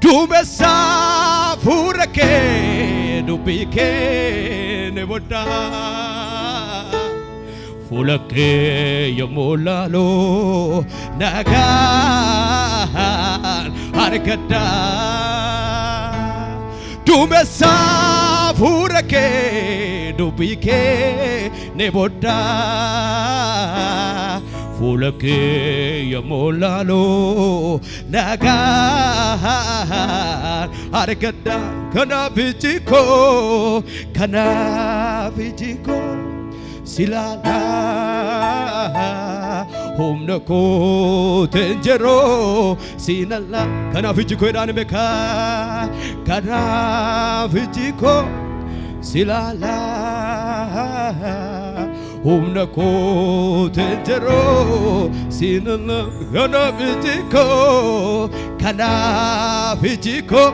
Dumesa furake dubike neboda fulake yamolalo nagan argada Dumesa furake dubike neboda fulake yamolalo nagan argada kana vijiko silala humnako tenjero sinala kana vijiko edanmeka kana vijiko silala humnako tenjero sinala kana vijiko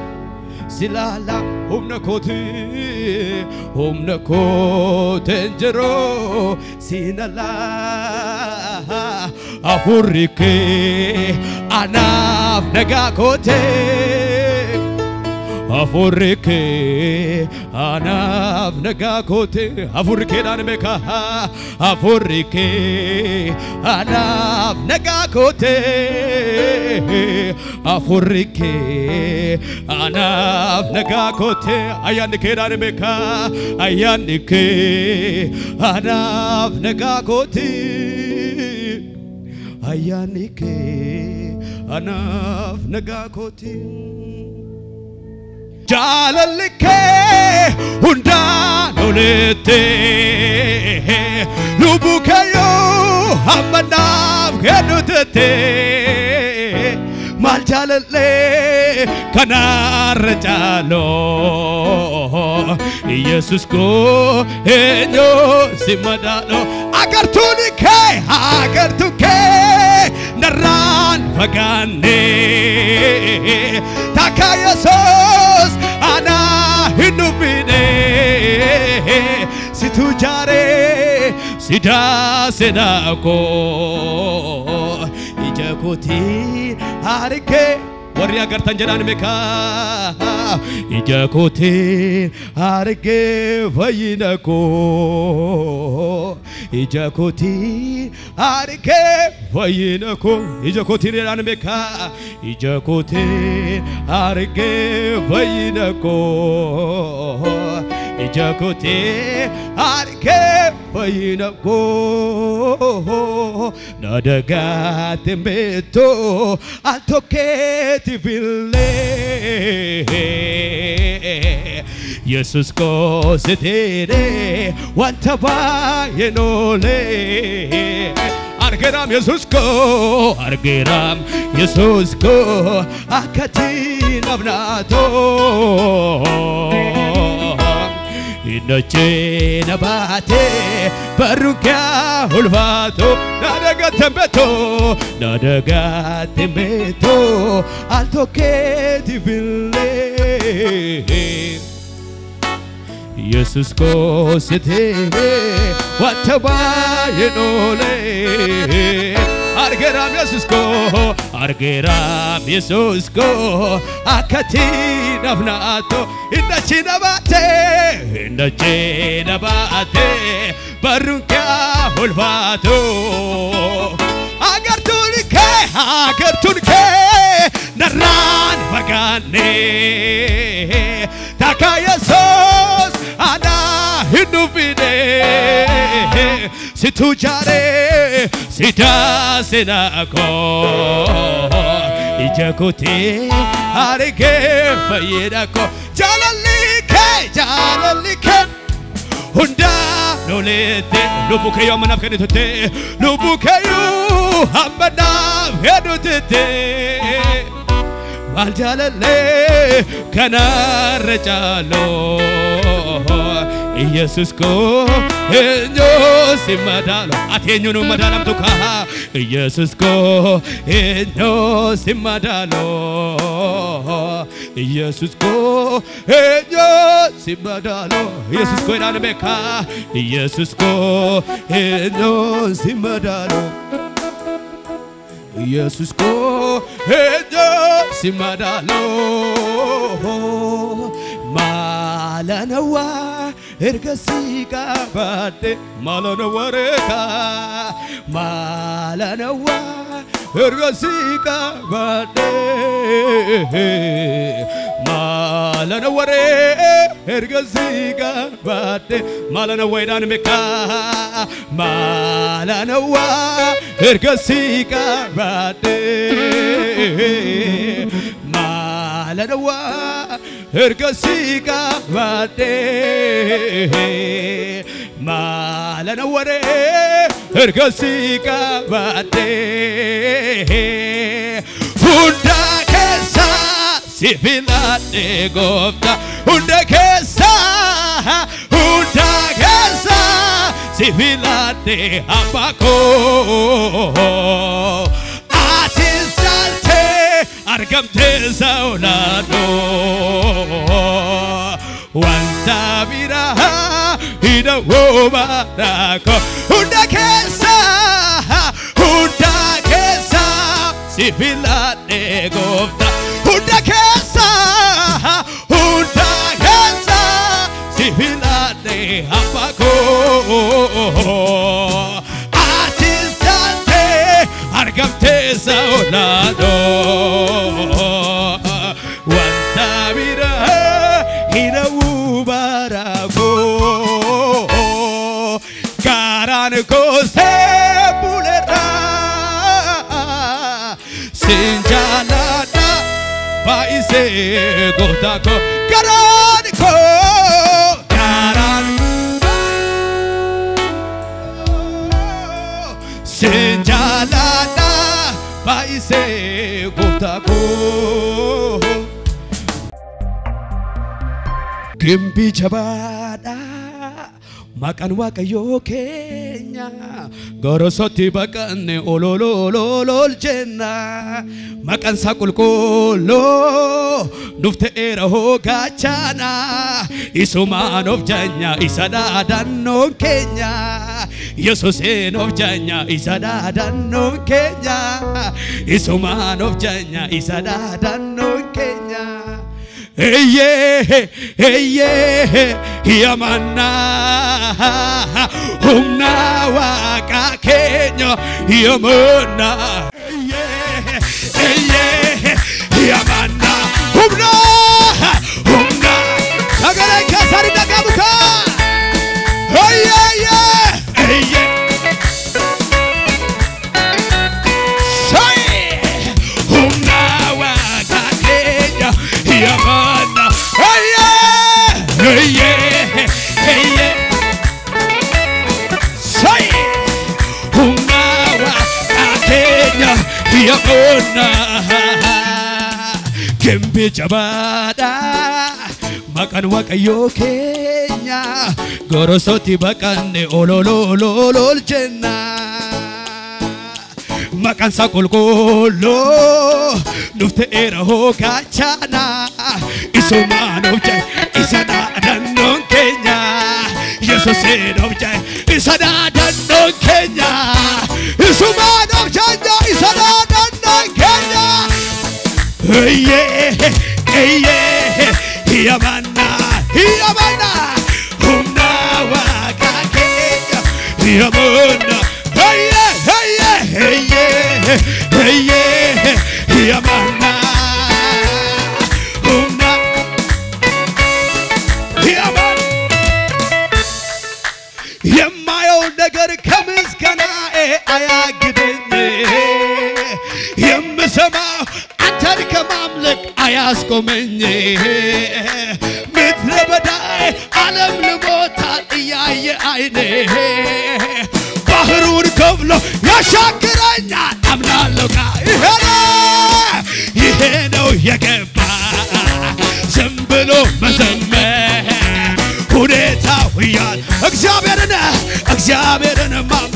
silala humnako tenjero sinala afurike anaf nagakote afurike anaf nagakote afurike danmeka afurike anaf nagakote afurike anaf nagakote ayanike danmeka ayanike anaf nagakote ayanike anaf nagakote Jalalike hunda nolete lubukayo hamanam gedutete mal jalale kanarjalo Jesus ko enyo simadalo agar tunike naran vagane takayasos ana hinubine situjare sida senako ijakoti harike warri agartan jedhan meka ijakoti harike vayinako ijakoti harike vayinako ijakoti jedhan meka ijakoti harike vayinako ijakoti harike vayinako nadagat meto altoketi ville Jesus ko setere wantaba yenole argeram Jesus ko akatin abnato Inoche nabate baruka ulvato nadagatembeto alto che ti ville Jesus ko setere wataba yenole argeram Jesus ko akatin avnato indachi nabate barunka ulvato agar tunike naran vagane takayasos ana hinubine situjare sida senako ijakoti harike fayedako jalalike hunda nolete lubukayo manaf kedutete lubukayo hamanaf kedutete waljalale kanarjalo Jesus ko enyo simadalo atenyo no madalam tuka Jesus ko enyo simadalo Jesus ko enyo simadalo Jesus ko inanmeka Jesus ko enyo simadalo ኢየሱስ ኮ ሄጆ ሲማዳሎ ማለነዋ እርገሲጋ ባዴ ማለነወረካ ማለነዋ እርገሲጋ ባዴ ማለነወሬ እርገሲጋ ባዴ ማለነዋ ዳንሜካ ማለነዋ እርገሲጋ ባዴ ማለነዋ እርገሲጋ ባዴ ማለነወሬ እርገሲጋ ባዴ ሁንዳ ከሳ ሲፊላዴ ጎፍታ ሁንዳ ከሳ ሲፊላዴ አባኮ አቲሳልቴ አርገምቴ ሰውላዶ ዋንታ ቢራሃ ሂደው ባራኮ ሁንዳ ከሳ ሲፊላዴ ጎፍታ ሁንዳ ከሳ ሲፊላዴ አባኮ አቲስታንቴ አርገምቴ ሰውላዶ ዋንታ ቢራሃ ሂደው ባራኮ ጋራን ኮሴ ቡለራ sinjalada baise gotako garanko sinjalada baise gotako gimbi jabada makan waqayyo kenya gorosoti bakane olololol jenna makan sakulkolo dufte eraho gachana isumanov janya isada danno kenya yesusenov janya isada danno kenya isumanov janya isada danno kenya eye yamana humna waka kenya yamana eye yamana humna agare kasari dagabuka eye humna waka kenya yamana say hunawa akenya yamona kembe jabada makan waqayyo kenya gorosoti bakane olololol jenna makan sakulkolo nufte eraho gachana isumanov jay isada dannon kenya yesusenov jay isada dannon kenya isumanov jay isada dannon kenya yamana humna waka kenya yamana yamana humna yamana የማየው ነገር ከምስጋና አያግደኝ የምሰማው አንተን ከማምለክ አያስቆመኝ ምድረ በዳ ዓለም ልሞታል እያየ አይኔ ባህሩን ከፍሎ ያሻግረኛል አምናለሁ ይሄ ነው የገባ ዝም ብሎ መዘመር ሁኔታው ያል እግዚአብሔርን ማም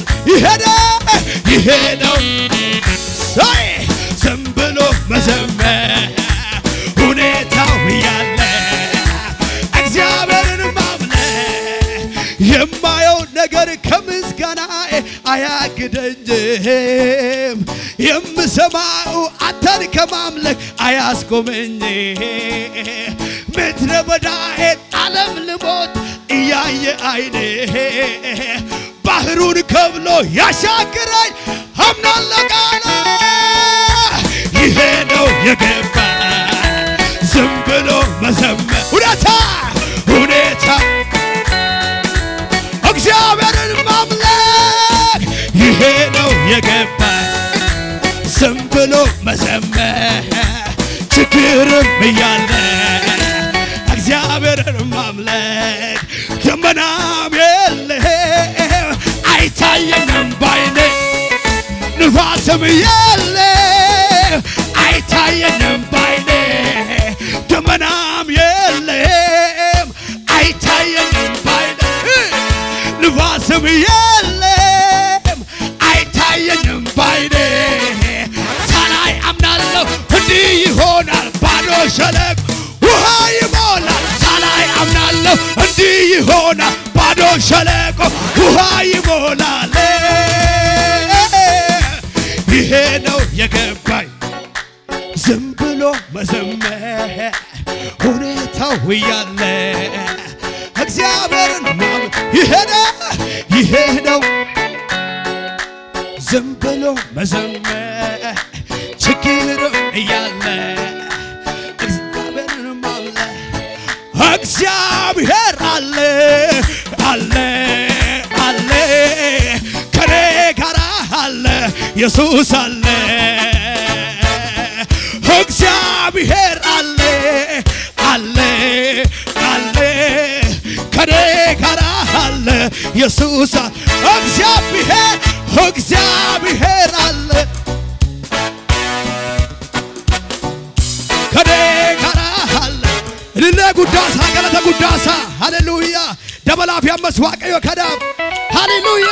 ይሄ ነው ሳይ ዝም ብሎ መዘመር ሁኔታው ያለ እግዚአብሔርን ማምለክ የማየው ነገር ከምስጋና አያግደኝም የምሰማው አንተን ከማምለክ አያስቆመኝ ምድረ በዳዬን ዓለም ልሞት እያየ አይኔ ባህሩን ከብሎ ያሻገረኝ አምናለሁ ቃል ይሄ ነው የገባኝ ዝም ብሎ መዘመር ሁኔታ እግዚአብሔርን ማምለክ ይሄ ነው የገባኝ ዝም ብሎ መዘመር ችግርም እያለ እግዚአብሔርን ማምለክ ደመናም የለም አይታየኝም ባይኔ ንፋስም የለም አይታየኝም ባይኔ ደመናም የለም አይታየኝም ባይኔ ንፋስም የለም አይታየኝም ባይኔ ሳላይ አምናለሁ እንዲህ ይሆናል ባዶ ሸለቆ ውሃ ይሞላል ሳላይ አምናለሁ እንዲህ ይሆናል ባዶ ሸለቆ ውሃ ይሞላል ይሄ ነው የገባኝ ዝም ብሎ መዘመር ሁኔታው እያለ እግዚአብሔርን ማምለክ ይሄ ነው ዝም ብሎ መዘመር ችግርም እያለ እግዚአብሔርን ማምለክ እግዚአብሔር አለ ከኔ ጋር አለ ኢየሱስ አለ እግዚአብሔር አለ ከኔ ጋር አለ ኢየሱስ እግዚአብሔር አለ ከኔ ጋር አለ ለጉዳሳ ገለተ ጉዳሳ ሃሌሉያ ደበላፍ ያመስዋቀዮ ከዳም ሃሌሉያ